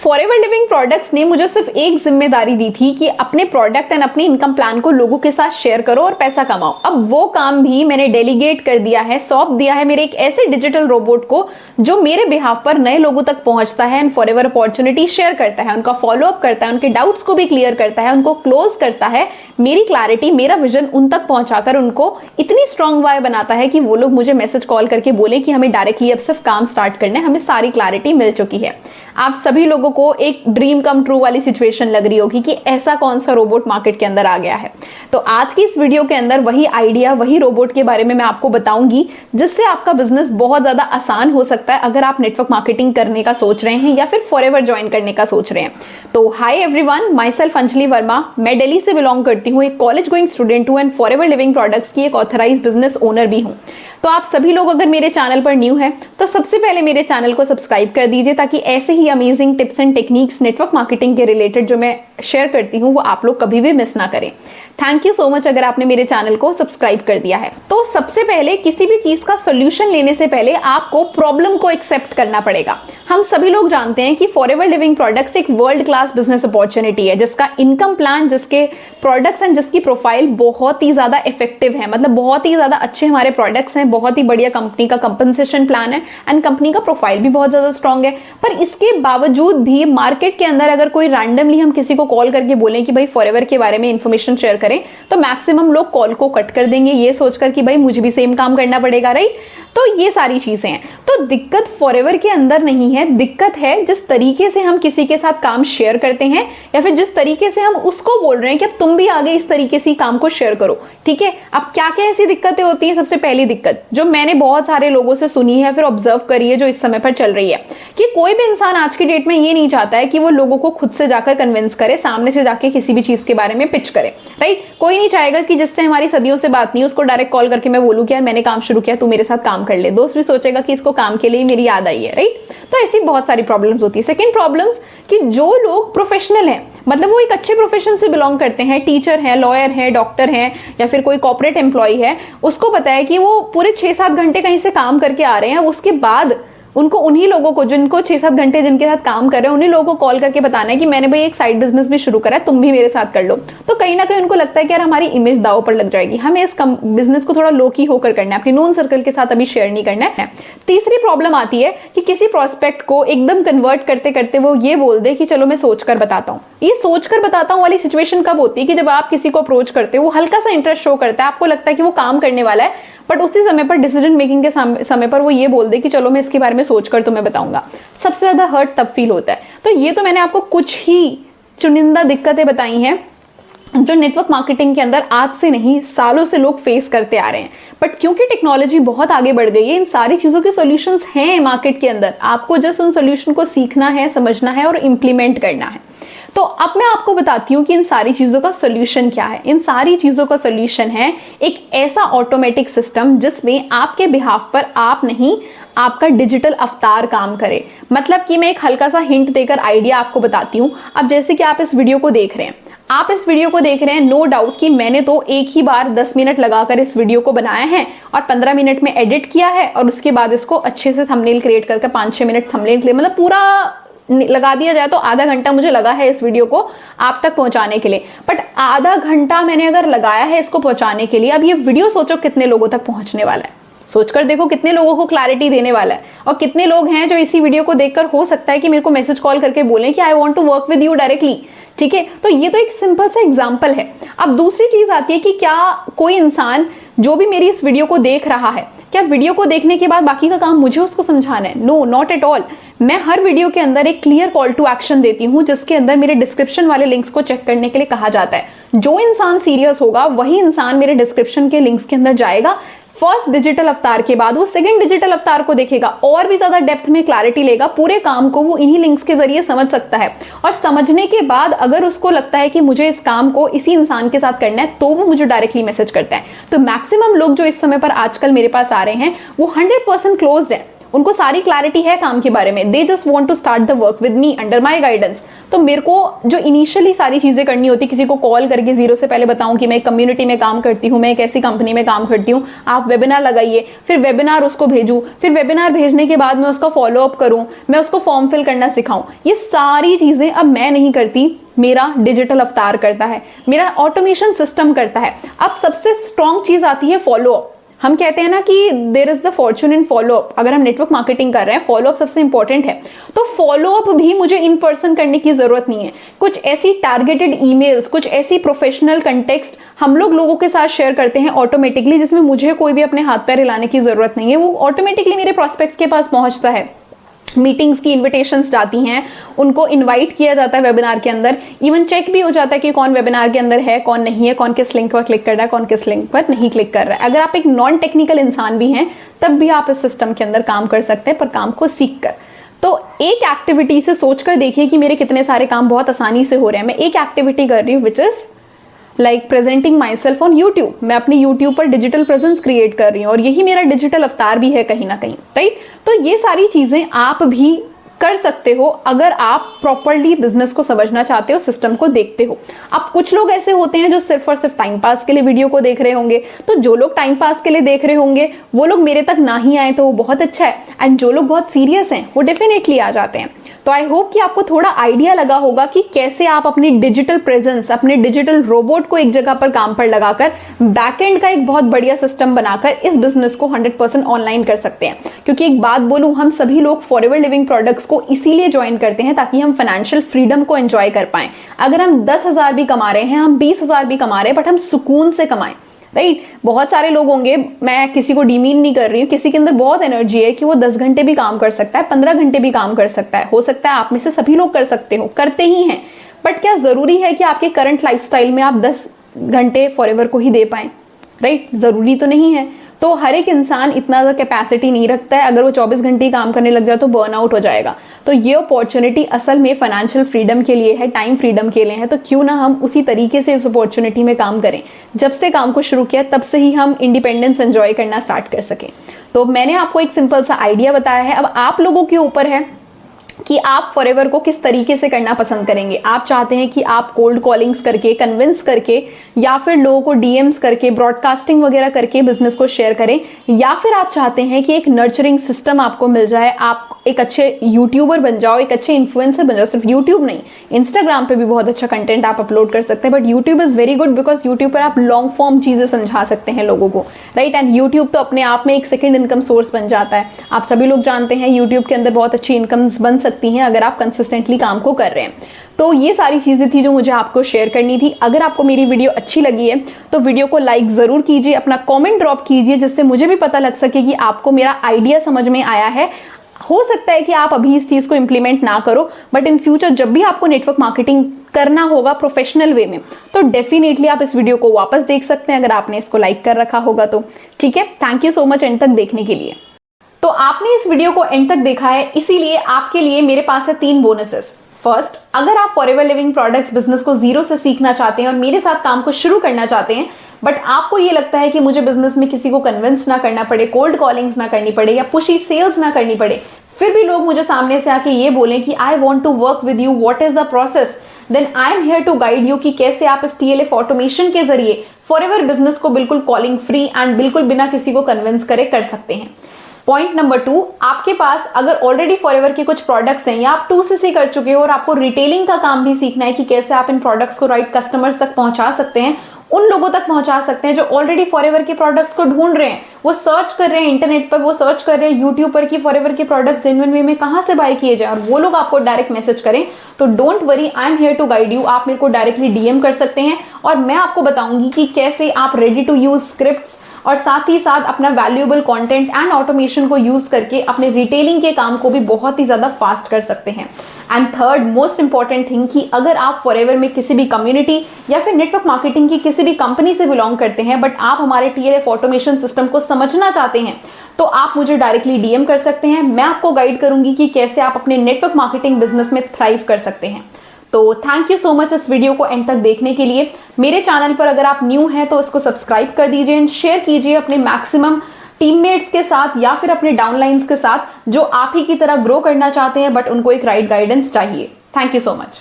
Forever living products ने मुझे सिर्फ एक जिम्मेदारी दी थी कि अपने प्रोडक्ट एंड अपनी इनकम प्लान को लोगों के साथ शेयर करो और पैसा कमाओ। अब वो काम भी मैंने डेलीगेट कर दिया है, सौंप दिया है मेरे एक ऐसे डिजिटल रोबोट को जो मेरे बिहाफ पर नए लोगों तक पहुंचता है एंड फॉरएवर अपॉर्चुनिटी शेयर करता है, उनका फॉलोअप करता है, उनके डाउट्स को भी क्लियर करता है, उनको क्लोज करता है, मेरी क्लैरिटी, मेरा विजन उन तक पहुंचाकर उनको इतनी स्ट्रांग वाई बनाता है कि वो लोग मुझे मैसेज कॉल करके बोले कि हमें डायरेक्टली अब सिर्फ काम स्टार्ट करना है, हमें सारी क्लैरिटी मिल चुकी है। आप सभी लोगों को एक ड्रीम कम ट्रू वाली सिचुएशन लग रही होगी कि ऐसा कौन सा रोबोट मार्केट के अंदर आ गया है। तो आज की इस वीडियो के अंदर वही आइडिया, वही रोबोट के बारे में मैं आपको बताऊंगी जिससे आपका बिजनेस बहुत ज्यादा आसान हो सकता है अगर आप नेटवर्क मार्केटिंग करने का सोच रहे हैं या फिर फॉरएवर ज्वाइन करने का सोच रहे हैं। तो hi everyone, my self Anjali Verma, मैं दिल्ली से बिलोंग करती हूँ, एक कॉलेज गोइंग स्टूडेंट हूँ एंड फॉरएवर लिविंग प्रोडक्ट्स की एक ऑथराइज्ड बिजनेस ओनर भी हूँ। तो आप सभी लोग अगर मेरे चैनल पर न्यू है तो सबसे पहले मेरे चैनल को सब्सक्राइब कर दीजिए ताकि ऐसे ही amazing tips and techniques network marketing के रिलेटेड जो मैं शेयर करती हूँ वो आप लोग कभी भी मिस ना करें। थैंक यू सो मच अगर आपने मेरे चैनल को सब्सक्राइब कर दिया है। तो सबसे पहले किसी भी चीज का सोल्यूशन लेने से पहले आपको प्रॉब्लम को एक्सेप्ट करना पड़ेगा। हम सभी लोग जानते हैं कि फॉरएवर लिविंग प्रोडक्ट्स एक वर्ल्ड क्लास बिजनेस अपॉर्चुनिटी है जिसका इनकम प्लान, जिसके प्रोडक्ट्स एंड जिसकी प्रोफाइल बहुत ही ज्यादा इफेक्टिव है, मतलब बहुत ही ज्यादा अच्छे हमारे प्रोडक्ट्स हैं, बहुत ही बढ़िया कंपनी का कंपनसेशन प्लान है एंड कंपनी का प्रोफाइल भी बहुत ज्यादा स्ट्रांग है। पर इसके बावजूद भी मार्केट के अंदर अगर कोई रैंडमली हम किसी को कॉल करके बोलें कि भाई फॉरएवर के बारे में इंफॉर्मेशन शेयर करें तो मैक्सिमम लोग कॉल को कट कर देंगे ये सोचकर कि भाई मुझे भी सेम काम करना पड़ेगा, राइट। तो ये सारी चीजें हैं। तो दिक्कत फॉरएवर के अंदर नहीं है, दिक्कत है जिस तरीके से हम किसी के साथ काम शेयर करते हैं या फिर जिस तरीके से हम उसको बोल रहे हैं कि अब तुम भी आगे इस तरीके से काम को शेयर करो, ठीक है। अब क्या क्या ऐसी दिक्कतें होती हैं? सबसे पहली दिक्कत जो मैंने बहुत सारे लोगों से सुनी है, फिर ऑब्जर्व करी है, जो इस समय पर चल रही है कि कोई भी इंसान आज की डेट में ये नहीं चाहता है कि वो लोगों को खुद से जाकर कन्विंस करे, सामने से जाके किसी भी चीज के बारे में पिच करे, राइट। कोई नहीं चाहेगा कि जिससे हमारी सदियों से बात नहीं, उसको डायरेक्ट कॉल करके मैं बोलूं कि यार मैंने काम शुरू किया, तू मेरे साथ काम कर ले। दोस्त भी सोचेगा कि इसको काम के लिए मेरी याद आई है, राइट। तो ऐसी बहुत सारी प्रॉब्लम्स होती है। सेकंड प्रॉब्लम्स कि जो लोग प्रोफेशनल हैं, मतलब वो एक अच्छे प्रोफेशन से बिलोंग करते हैं, टीचर हैं, लॉयर हैं, डॉक्टर हैं या फिर कोई कॉर्पोरेट एम्प्लॉय है, उसको पता है कि वो पूरे 6-7 घंटे कहीं से काम करके आ रहे हैं, उसके बाद उनको उन्हीं लोगों को जिनको 6-7 घंटे जिनके साथ काम कर रहे हैं उन्हीं लोगों को कॉल करके बताना है कि मैंने भाई एक साइड बिजनेस भी शुरू करा है, तुम भी मेरे साथ कर लो। तो कहीं ना कहीं उनको लगता है कि यार हमारी इमेज दांव पर लग जाएगी, हमें इस बिजनेस को थोड़ा लो की होकर करना है, अपनी नोन सर्कल के साथ अभी शेयर नहीं करना है। तीसरी प्रॉब्लम आती है कि किसी प्रोस्पेक्ट को एकदम कन्वर्ट करते करते वो ये बोल दे कि चलो मैं सोचकर बताता हूँ। ये सोचकर बताता हूँ वाली सिचुएशन कब होती है कि जब आप किसी को अप्रोच करते हो, वो हल्का सा इंटरेस्ट शो करता है, आपको लगता है कि वो काम करने वाला है, बट उसी समय पर डिसीजन मेकिंग के समय पर वो ये बोल दे कि चलो मैं इसके बारे में सोचकर तुम्हें बताऊंगा। सबसे ज्यादा हर्ट तब फील होता है। तो ये तो मैंने आपको कुछ ही चुनिंदा दिक्कतें बताई हैं जो नेटवर्क मार्केटिंग के अंदर आज से नहीं सालों से लोग फेस करते आ रहे हैं। बट क्योंकि टेक्नोलॉजी बहुत आगे बढ़ गई है, इन सारी चीजों के सॉल्यूशंस हैं मार्केट के अंदर, आपको जस्ट उन सॉल्यूशन को सीखना है, समझना है और इंप्लीमेंट करना है। तो अब मैं आपको बताती हूँ कि इन सारी चीजों का सॉल्यूशन क्या है। इन सारी चीजों का सॉल्यूशन है एक ऐसा ऑटोमेटिक सिस्टम जिसमें आपके बिहाफ पर आप नहीं, आपका डिजिटल अवतार काम करे। मतलब कि मैं एक हल्का सा हिंट देकर आइडिया आपको बताती हूँ। अब जैसे कि आप इस वीडियो को देख रहे हैं, नो डाउट कि मैंने तो एक ही बार 10 मिनट लगाकर इस वीडियो को बनाया है और 15 मिनट में एडिट किया है और उसके बाद इसको अच्छे से थंबनेल क्रिएट करके 5-6 मिनट थंबनेल, मतलब पूरा लगा दिया जाए तो आधा घंटा मुझे लगा है इस वीडियो को आप तक पहुंचाने के लिए। बट आधा घंटा मैंने अगर लगाया है इसको पहुंचाने के लिए, अब ये वीडियो सोचो कितने लोगों तक पहुंचने वाला है, सोचकर देखो कितने लोगों को क्लैरिटी देने वाला है और कितने लोग हैं जो इसी वीडियो को देखकर हो सकता है कि मेरे को मैसेज कॉल करके बोलें कि I want to work with you directly, ठीक है। तो ये तो एक सिंपल सा एग्जांपल है। अब दूसरी चीज आती है कि क्या कोई इंसान जो भी मेरी इस वीडियो को देख रहा है, क्या वीडियो को देखने के बाद बाकी का काम मुझे उसको समझाना है? No, not at all. मैं हर वीडियो के अंदर एक क्लियर कॉल टू एक्शन देती हूँ जिसके अंदर मेरे डिस्क्रिप्शन वाले लिंक्स को चेक करने के लिए कहा जाता है। जो इंसान सीरियस होगा वही इंसान मेरे डिस्क्रिप्शन के लिंक्स के अंदर जाएगा, फर्स्ट डिजिटल अवतार के बाद वो सेकंड डिजिटल अवतार को देखेगा और भी ज्यादा डेप्थ में क्लैरिटी लेगा, पूरे काम को वो इन्हीं लिंक्स के जरिए समझ सकता है। और समझने के बाद अगर उसको लगता है कि मुझे इस काम को इसी इंसान के साथ करना है तो वो मुझे डायरेक्टली मैसेज करता है। तो मैक्सिमम लोग जो इस समय पर आजकल मेरे पास आ रहे हैं वो 100% क्लोज्ड है, उनको सारी क्लैरिटी है काम के बारे में, they just want to start the work with me under my guidance. तो मेरे को जो इनिशियली सारी चीजें करनी होती, किसी को कॉल करके जीरो से पहले बताऊं कि मैं एक कम्युनिटी में काम करती हूँ, मैं एक ऐसी कंपनी में काम करती हूँ, आप वेबिनार लगाइए, फिर वेबिनार उसको भेजूं, फिर वेबिनार भेजने के बाद मैं उसका फॉलो अप करूं, मैं उसको फॉर्म फिल करना सिखाऊं, ये सारी चीजें अब मैं नहीं करती, मेरा डिजिटल अवतार करता है, मेरा ऑटोमेशन सिस्टम करता है। अब सबसे स्ट्रॉन्ग चीज आती है फॉलो अप। हम कहते हैं ना कि there is the fortune in follow up. अगर हम नेटवर्क मार्केटिंग कर रहे हैं, फॉलो अप सबसे इंपॉर्टेंट है। तो फॉलो अप भी मुझे इन पर्सन करने की जरूरत नहीं है। कुछ ऐसी टारगेटेड ईमेल्स, कुछ ऐसी प्रोफेशनल कंटेक्स्ट हम लोगों के साथ शेयर करते हैं ऑटोमेटिकली, जिसमें मुझे कोई भी अपने हाथ पैर हिलाने की जरूरत नहीं है, वो ऑटोमेटिकली मेरे प्रोस्पेक्ट्स के पास पहुंचता है। मीटिंग्स की इनविटेशंस जाती हैं, उनको इनवाइट किया जाता है वेबिनार के अंदर, इवन चेक भी हो जाता है कि कौन वेबिनार के अंदर है, कौन नहीं है, कौन किस लिंक पर क्लिक कर रहा है, कौन किस लिंक पर नहीं क्लिक कर रहा है। अगर आप एक नॉन टेक्निकल इंसान भी हैं तब भी आप इस सिस्टम के अंदर काम कर सकते हैं, पर काम को सीख कर। तो एक एक्टिविटी से सोचकर देखिए कि मेरे कितने सारे काम बहुत आसानी से हो रहे हैं। मैं एक एक्टिविटी कर रही हूँ which is like presenting my self on YouTube. मैं अपनी यूट्यूब पर डिजिटल प्रेजेंस क्रिएट कर रही हूँ और यही मेरा डिजिटल अवतार भी है कहीं ना कहीं, राइट। तो ये सारी चीजें आप भी कर सकते हो अगर आप प्रॉपर्ली बिजनेस को समझना चाहते हो, सिस्टम को देखते हो। अब कुछ लोग ऐसे होते हैं जो सिर्फ और सिर्फ टाइम पास के लिए वीडियो को देख रहे होंगे, तो जो लोग टाइम पास के लिए देख रहे होंगे वो लोग मेरे तक ना ही आए तो वो बहुत अच्छा है, एंड जो लोग बहुत सीरियस हैं वो डेफिनेटली आ जाते हैं। तो आई होप कि आपको थोड़ा आइडिया लगा होगा कि कैसे आप अपनी डिजिटल प्रेजेंस, अपने डिजिटल रोबोट को एक जगह पर काम पर लगाकर बैकएंड का एक बहुत बढ़िया सिस्टम बनाकर इस बिजनेस को 100% ऑनलाइन कर सकते हैं। क्योंकि एक बात बोलूं, हम सभी लोग फॉरएवर लिविंग प्रोडक्ट्स को इसीलिए ज्वाइन करते हैं ताकि हम फाइनेंशियल फ्रीडम को एंजॉय कर पाएं। अगर हम 10,000 भी कमा रहे हैं, हम 20,000 भी कमा रहे हैं, बट हम सुकून से कमाएं, राइट। बहुत सारे लोग होंगे, मैं किसी को डीमीन नहीं कर रही हूँ, किसी के अंदर बहुत एनर्जी है कि वो 10 घंटे भी काम कर सकता है, 15 घंटे भी काम कर सकता है। हो सकता है आप में से सभी लोग कर सकते हो, करते ही हैं, बट क्या जरूरी है कि आपके करंट लाइफस्टाइल में आप 10 घंटे फॉरएवर को ही दे पाएं, राइट। जरूरी तो नहीं है। तो हर एक इंसान इतना ज़्यादा कैपेसिटी नहीं रखता है। अगर वो 24 घंटे ही काम करने लग जाए तो बर्नआउट हो जाएगा। तो ये अपॉर्चुनिटी असल में फाइनेंशियल फ्रीडम के लिए है, टाइम फ्रीडम के लिए है। तो क्यों ना हम उसी तरीके से इस अपॉर्चुनिटी में काम करें। जब से काम को शुरू किया तब से ही हम इंडिपेंडेंस एंजॉय करना स्टार्ट कर सकें। तो मैंने आपको एक सिंपल सा आइडिया बताया है। अब आप लोगों के ऊपर है कि आप फॉरएवर को किस तरीके से करना पसंद करेंगे। आप चाहते हैं कि आप कोल्ड कॉलिंग्स करके, कन्विंस करके, या फिर लोगों को डीएम्स करके, ब्रॉडकास्टिंग वगैरह करके बिजनेस को शेयर करें, या फिर आप चाहते हैं कि एक नर्चरिंग सिस्टम आपको मिल जाए, आप एक अच्छे यूट्यूबर बन जाओ, एक अच्छे इन्फ्लुएंसर बन जाओ। सिर्फ यूट्यूब नहीं, इंस्टाग्राम पे भी बहुत अच्छा कंटेंट आप अपलोड कर सकते हैं, but YouTube is very good because YouTube पर आप लॉन्ग फॉर्म चीजें समझा सकते हैं लोगों को, राइट। एंड यूट्यूब तो अपने आप में एक सेकेंड इनकम सोर्स बन जाता है। आप सभी लोग जानते हैं यूट्यूब के अंदर बहुत अच्छी इनकम्स बन सकती हैं अगर आप कंसिस्टेंटली काम को कर रहे हैं। तो ये सारी चीजें थी जो मुझे आपको शेयर करनी थी। अगर आपको मेरी वीडियो अच्छी लगी है तो वीडियो को लाइक जरूर कीजिए, अपना कमेंट ड्रॉप कीजिए, जिससे मुझे भी पता लग सके कि आपको मेरा आइडिया समझ में आया है। हो सकता है कि आप अभी इस चीज को इंप्लीमेंट ना करो, बट इन फ्यूचर जब भी आपको नेटवर्क मार्केटिंग करना होगा प्रोफेशनल वे में, तो डेफिनेटली आप इस वीडियो को वापस देख सकते हैं अगर आपने इसको लाइक कर रखा होगा तो। ठीक है, thank you so much and तक देखने के लिए। तो आपने इस वीडियो को एंड तक देखा है, इसीलिए आपके लिए मेरे पास है 3 बोनसेस। फर्स्ट, अगर आप फॉरएवर लिविंग प्रोडक्ट्स बिजनेस को जीरो से सीखना चाहते हैं और मेरे साथ काम को शुरू करना चाहते हैं, बट आपको ये लगता है कि मुझे बिजनेस में किसी को कन्विंस ना करना पड़े, कोल्ड कॉलिंग्स ना करनी पड़े या पुशी सेल्स ना करनी पड़े, फिर भी लोग मुझे सामने से आके ये बोलें कि I want to work with you, what is the process, then I am here to guide you कि कैसे आप इस TLF ऑटोमेशन के जरिए फॉरएवर बिजनेस को बिल्कुल कॉलिंग फ्री एंड बिल्कुल बिना किसी को कन्विंस करे कर सकते हैं। पॉइंट नंबर 2, आपके पास अगर ऑलरेडी फॉरएवर के कुछ प्रोडक्ट्स हैं या आप 2CC कर चुके हो और आपको रिटेलिंग का काम भी सीखना है कि कैसे आप इन प्रोडक्ट्स को राइट कस्टमर्स तक पहुंचा सकते हैं, उन लोगों तक पहुंचा सकते हैं जो ऑलरेडी फॉरएवर के प्रोडक्ट्स को ढूंढ रहे हैं, वो सर्च कर रहे हैं इंटरनेट पर, वो सर्च कर रहे हैं यूट्यूब पर कि फॉरएवर के प्रोडक्ट्स जेन्युइन वे में कहां से बाय किए जाए, और वो लोग आपको डायरेक्ट मैसेज करें, तो don't worry, I am here to guide you. आप मेरे को डायरेक्टली DM कर सकते हैं और मैं आपको बताऊंगी कि कैसे आप रेडी टू यूज स्क्रिप्ट्स और साथ ही साथ अपना वैल्यूएबल कंटेंट एंड ऑटोमेशन को यूज करके अपने रिटेलिंग के काम को भी बहुत ही ज्यादा फास्ट कर सकते हैं। And third most important thing कि अगर आप फॉरएवर में किसी भी कम्युनिटी या फिर नेटवर्क मार्केटिंग की किसी भी कंपनी से बिलोंग करते हैं, बट आप हमारे TLF ऑटोमेशन सिस्टम को समझना चाहते हैं, तो आप मुझे डायरेक्टली DM कर सकते हैं। मैं आपको गाइड करूंगी कि कैसे आप अपने नेटवर्क मार्केटिंग बिजनेस में थ्राइव कर सकते हैं। तो थैंक यू सो मच इस वीडियो को एंड तक देखने के लिए। मेरे चैनल पर अगर आप न्यू हैं तो इसको सब्सक्राइब कर दीजिए एंड शेयर कीजिए अपने मैक्सिमम टीममेट्स के साथ या फिर अपने डाउनलाइंस के साथ जो आप ही की तरह ग्रो करना चाहते हैं बट उनको एक राइट गाइडेंस चाहिए। Thank you so much.